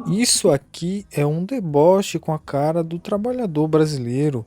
Isso aqui é um deboche com a cara do trabalhador brasileiro.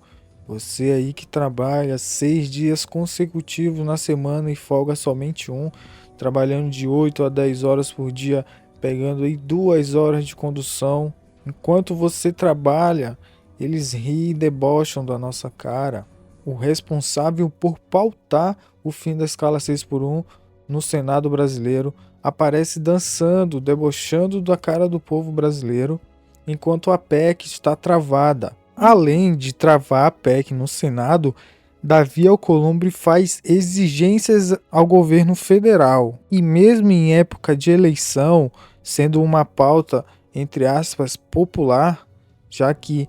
Você aí que trabalha 6 dias consecutivos na semana e folga somente um, trabalhando de 8 a 10 horas por dia, pegando aí 2 horas de condução. Enquanto você trabalha, eles riem e debocham da nossa cara. O responsável por pautar o fim da escala 6 por um no Senado brasileiro aparece dançando, debochando da cara do povo brasileiro, enquanto a PEC está travada. Além de travar a PEC no Senado, Davi Alcolumbre faz exigências ao governo federal. E mesmo em época de eleição, sendo uma pauta, entre aspas, popular, já que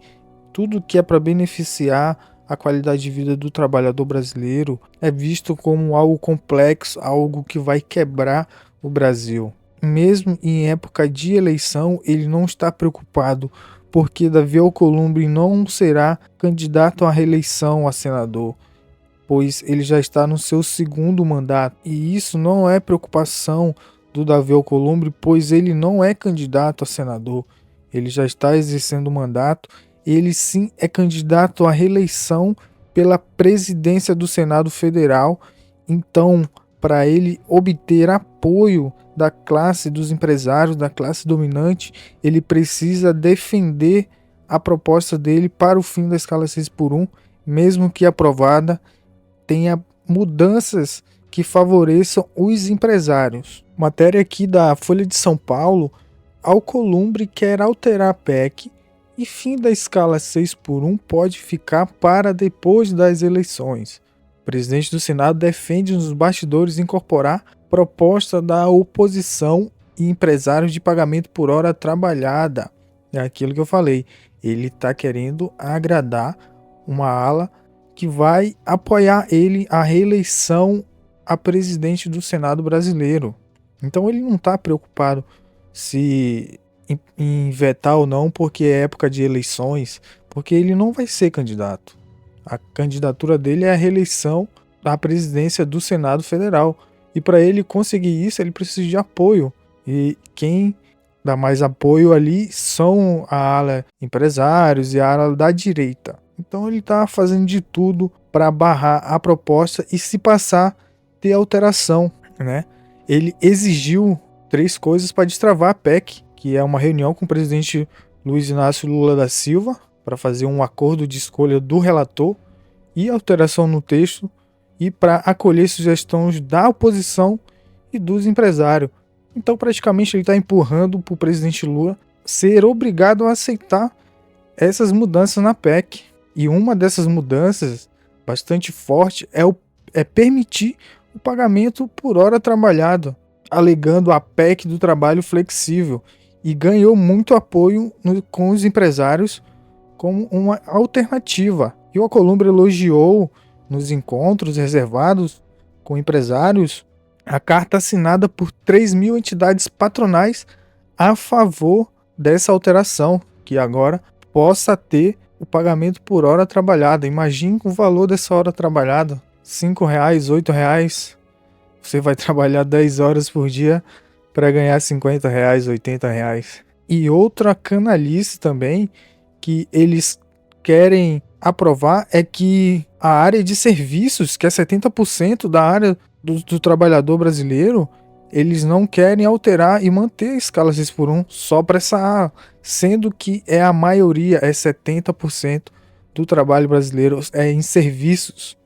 tudo que é para beneficiar a qualidade de vida do trabalhador brasileiro é visto como algo complexo, algo que vai quebrar o Brasil. Mesmo em época de eleição, ele não está preocupado, porque Davi Alcolumbre não será candidato à reeleição a senador, pois ele já está no seu segundo mandato. E isso não é preocupação do Davi Alcolumbre, pois ele não é candidato a senador. Ele já está exercendo o mandato. Ele sim é candidato à reeleição pela presidência do Senado Federal. Então, para ele obter apoio da classe dos empresários, da classe dominante, ele precisa defender a proposta dele para o fim da escala 6 por 1, mesmo que aprovada, tenha mudanças que favoreçam os empresários. Matéria aqui da Folha de São Paulo: Alcolumbre quer alterar a PEC e fim da escala 6 por 1 pode ficar para depois das eleições. O presidente do Senado defende nos bastidores incorporar proposta da oposição e empresários de pagamento por hora trabalhada. É aquilo que eu falei. Ele está querendo agradar uma ala que vai apoiar ele a reeleição a presidente do Senado brasileiro. Então ele não está preocupado se em vetar ou não, porque é época de eleições, porque ele não vai ser candidato. A candidatura dele é a reeleição à presidência do Senado Federal. E para ele conseguir isso, ele precisa de apoio. E quem dá mais apoio ali são a ala empresários e a ala da direita. Então ele está fazendo de tudo para barrar a proposta e, se passar, ter alteração, né? Ele exigiu 3 coisas para destravar a PEC, que é uma reunião com o presidente Luiz Inácio Lula da Silva para fazer um acordo de escolha do relator e alteração no texto, e para acolher sugestões da oposição e dos empresários. Então praticamente ele está empurrando para o presidente Lula ser obrigado a aceitar essas mudanças na PEC. E uma dessas mudanças bastante forte é permitir o pagamento por hora trabalhada, alegando a PEC do trabalho flexível, e ganhou muito apoio com os empresários como uma alternativa. E o Alcolumbre elogiou nos encontros reservados com empresários a carta assinada por 3.000 entidades patronais a favor dessa alteração, que agora possa ter o pagamento por hora trabalhada. Imagine o valor dessa hora trabalhada: R$ 5, R$ 8. Você vai trabalhar 10 horas por dia para ganhar R$ 50, R$ 80. E outra canalice também que eles querem aprovar é que a área de serviços, que é 70% da área do trabalhador brasileiro, eles não querem alterar e manter a escala 6 por 1 só para essa área, sendo que é a maioria, é 70% do trabalho brasileiro é em serviços.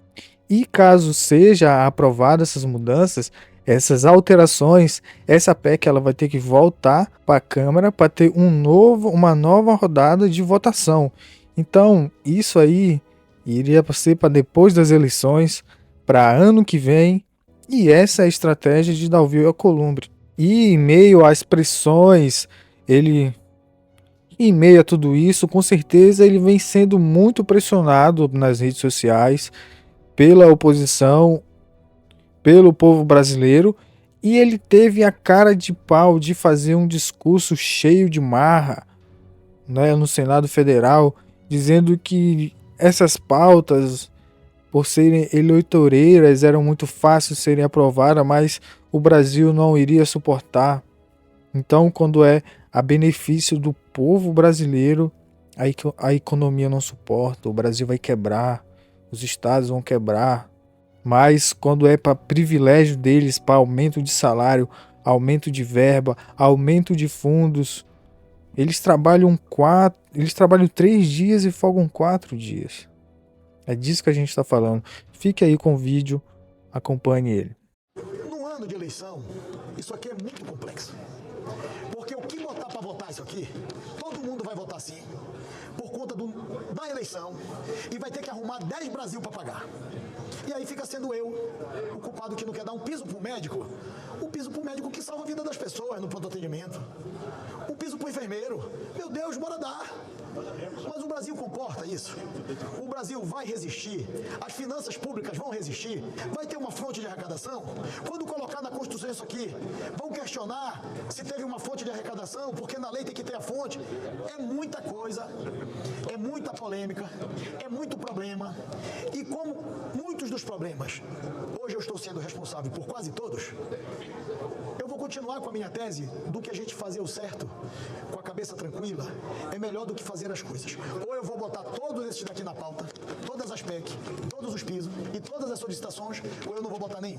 E caso seja aprovada essas mudanças, essas alterações, essa PEC ela vai ter que voltar para a Câmara para ter uma nova rodada de votação. Então, isso aí iria ser para depois das eleições, para ano que vem, e essa é a estratégia de Davi Alcolumbre. E em meio às pressões, em meio a tudo isso, com certeza ele vem sendo muito pressionado nas redes sociais, pela oposição, pelo povo brasileiro, e ele teve a cara de pau de fazer um discurso cheio de marra, né, no Senado Federal, dizendo que essas pautas, por serem eleitoreiras, eram muito fáceis de serem aprovadas, mas o Brasil não iria suportar. Então, quando é a benefício do povo brasileiro, a economia não suporta, o Brasil vai quebrar, os estados vão quebrar. Mas quando é para privilégio deles, para aumento de salário, aumento de verba, aumento de fundos, eles trabalham 3 dias e folgam 4 dias. É disso que a gente está falando. Fique aí com o vídeo, acompanhe ele. No ano de eleição, isso aqui é muito complexo. Porque o que botar para votar isso aqui, todo mundo vai votar sim, por conta da eleição, e vai ter que arrumar 10 Brasil para pagar. E aí fica sendo eu, o culpado que não quer dar um piso pro médico, o piso pro médico que salva a vida das pessoas no pronto atendimento, um piso pro enfermeiro. Meu Deus, bora dar. Mas o Brasil comporta isso. O Brasil vai resistir. As finanças públicas vão resistir. Vai ter uma fonte de arrecadação. Quando colocar na Constituição isso aqui, vão questionar se teve uma fonte de arrecadação, porque na lei tem que ter a fonte. É muita coisa, é muita polêmica, é muito problema. E como muitos dos problemas, hoje eu estou sendo responsável por quase todos, eu vou continuar com a minha tese do que a gente fazer o certo, com a cabeça tranquila, é melhor do que fazer as coisas. Ou eu vou botar todos esses daqui na pauta, todas as PEC, todos os pisos e todas as solicitações, ou eu não vou botar nenhum.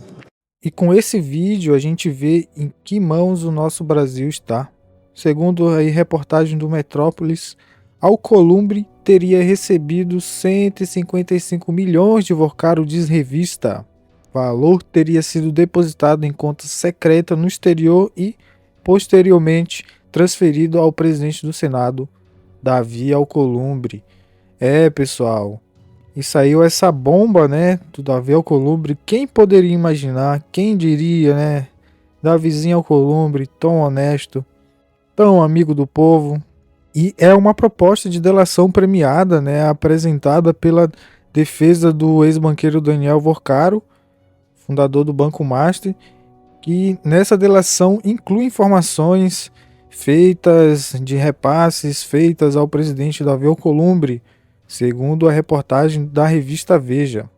E com esse vídeo a gente vê em que mãos o nosso Brasil está. Segundo a reportagem do Metrópolis, Alcolumbre teria recebido 155 milhões de Vorcaro, diz revista. O valor teria sido depositado em conta secreta no exterior e, posteriormente, transferido ao presidente do Senado, Davi Alcolumbre. Pessoal, e saiu essa bomba, né, do Davi Alcolumbre. Quem poderia imaginar, quem diria, né? Davizinho Alcolumbre, tão honesto, tão amigo do povo. E é uma proposta de delação premiada, né, apresentada pela defesa do ex-banqueiro Daniel Vorcaro, fundador do Banco Master, que nessa delação inclui informações feitas de repasses feitas ao presidente Davi Alcolumbre, segundo a reportagem da revista Veja.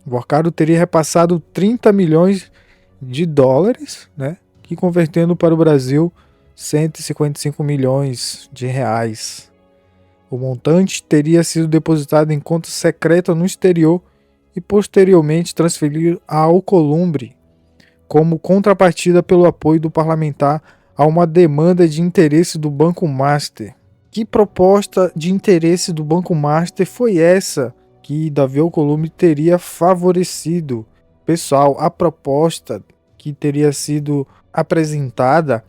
Vorcaro teria repassado 30 milhões de dólares, né, que convertendo para o Brasil 155 milhões de reais. O montante teria sido depositado em conta secreta no exterior e posteriormente transferido a Alcolumbre, como contrapartida pelo apoio do parlamentar a uma demanda de interesse do Banco Master. Que proposta de interesse do Banco Master foi essa que Davi Alcolumbre teria favorecido? Pessoal, a proposta que teria sido apresentada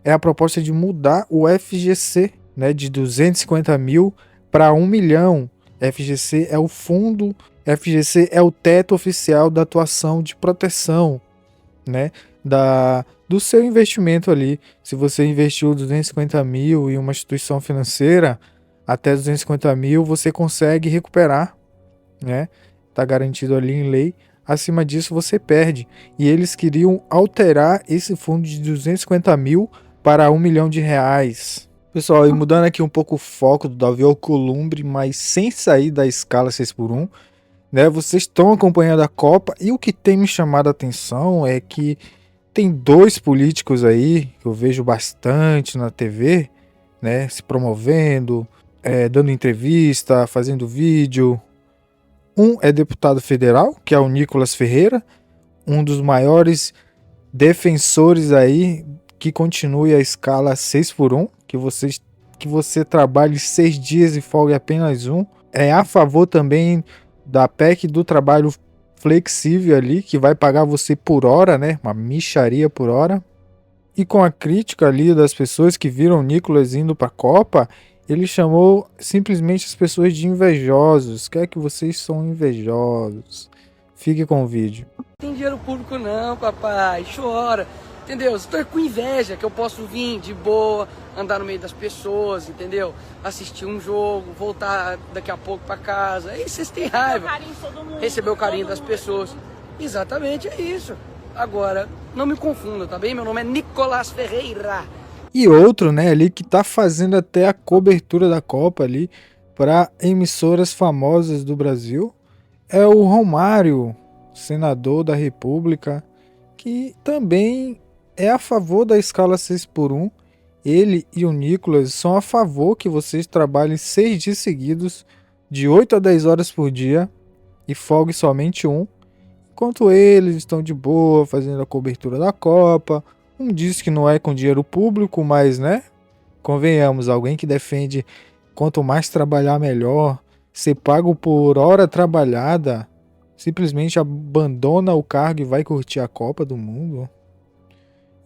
é a proposta de mudar o FGC, né, de 250 mil para 1 milhão. FGC é o fundo, FGC é o teto oficial da atuação de proteção, né, do seu investimento ali. Se você investiu 250 mil em uma instituição financeira, até 250 mil você consegue recuperar, né? Tá garantido ali em lei. Acima disso você perde. E eles queriam alterar esse fundo de 250 mil para 1 milhão de reais. Pessoal, e mudando aqui um pouco o foco do Davi Alcolumbre, mas sem sair da escala 6x1, né? Vocês estão acompanhando a Copa e o que tem me chamado a atenção é que tem 2 políticos aí que eu vejo bastante na TV, né, se promovendo, dando entrevista, fazendo vídeo. Um é deputado federal, que é o Nicolas Ferreira, um dos maiores defensores aí que continue a escala 6x1, que você trabalhe 6 dias e folgue apenas um. É a favor também da PEC do trabalho flexível ali, que vai pagar você por hora, né? Uma mixaria por hora. E com a crítica ali das pessoas que viram o Nicolas indo para a Copa, ele chamou simplesmente as pessoas de invejosos. Quer que vocês são invejosos? Fique com o vídeo. Tem dinheiro público não, papai. Chora. Entendeu? Estou com inveja que eu posso vir de boa, andar no meio das pessoas, entendeu? Assistir um jogo, voltar daqui a pouco para casa. Aí vocês têm raiva. Receber o carinho das pessoas. Exatamente, é isso. Agora, não me confunda, tá bem? Meu nome é Nicolas Ferreira. E outro, né, ali que tá fazendo até a cobertura da Copa ali para emissoras famosas do Brasil é o Romário, senador da República, que também é a favor da escala 6x1 ele e o Nicolas são a favor que vocês trabalhem 6 dias seguidos, de 8 a 10 horas por dia, e folgue somente um, enquanto eles estão de boa fazendo a cobertura da Copa. Um diz que não é com dinheiro público, mas né, convenhamos, alguém que defende quanto mais trabalhar melhor, ser pago por hora trabalhada, simplesmente abandona o cargo e vai curtir a Copa do Mundo,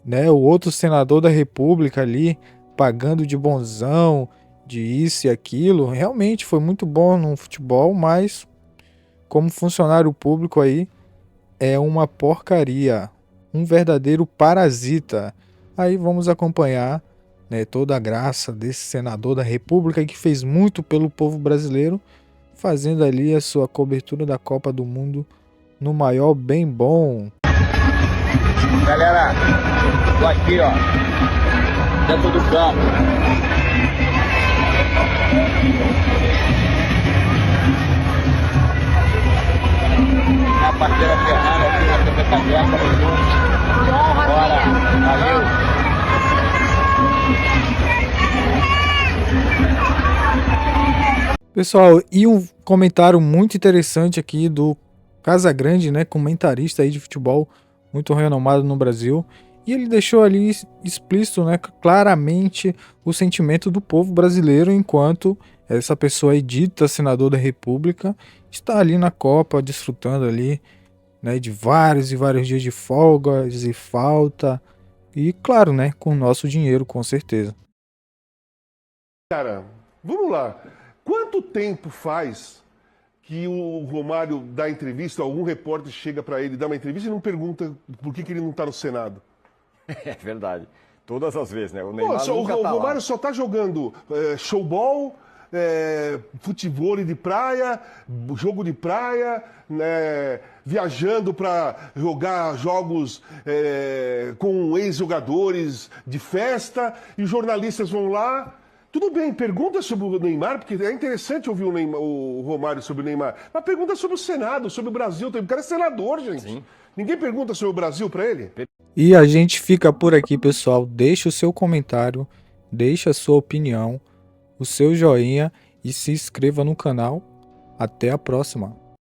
né? O outro senador da República ali pagando de bonzão, de isso e aquilo, realmente foi muito bom no futebol, mas como funcionário público aí é uma porcaria, um verdadeiro parasita. Aí vamos acompanhar, né, toda a graça desse senador da República que fez muito pelo povo brasileiro, fazendo ali a sua cobertura da Copa do Mundo no maior bem bom. Galera, tô aqui, ó, dentro do campo. Minha parceira Ferrara aqui na TV Cabeça, tamo junto. Bora, valeu. Pessoal, e um comentário muito interessante aqui do Casagrande, né, comentarista aí de futebol muito renomado no Brasil, e ele deixou ali explícito, né, claramente o sentimento do povo brasileiro enquanto essa pessoa aí dita senador da República está ali na Copa desfrutando ali, né, de vários e vários dias de folgas e falta e claro, né, com o nosso dinheiro, com certeza. Cara, vamos lá. Quanto tempo faz que o Romário dá entrevista, algum repórter chega para ele, dá uma entrevista e não pergunta por que ele não está no Senado? É verdade. Todas as vezes, né? O Pô, Neymar nunca o tá Romário lá. só está jogando showball, futebol de praia, jogo de praia, né, viajando para jogar jogos com ex-jogadores de festa, e os jornalistas vão lá. Tudo bem, pergunta sobre o Neymar, porque é interessante ouvir o Romário sobre o Neymar. Mas pergunta sobre o Senado, sobre o Brasil. O cara é senador, gente. Sim. Ninguém pergunta sobre o Brasil para ele? E a gente fica por aqui, pessoal. Deixa o seu comentário, deixa a sua opinião, o seu joinha e se inscreva no canal. Até a próxima.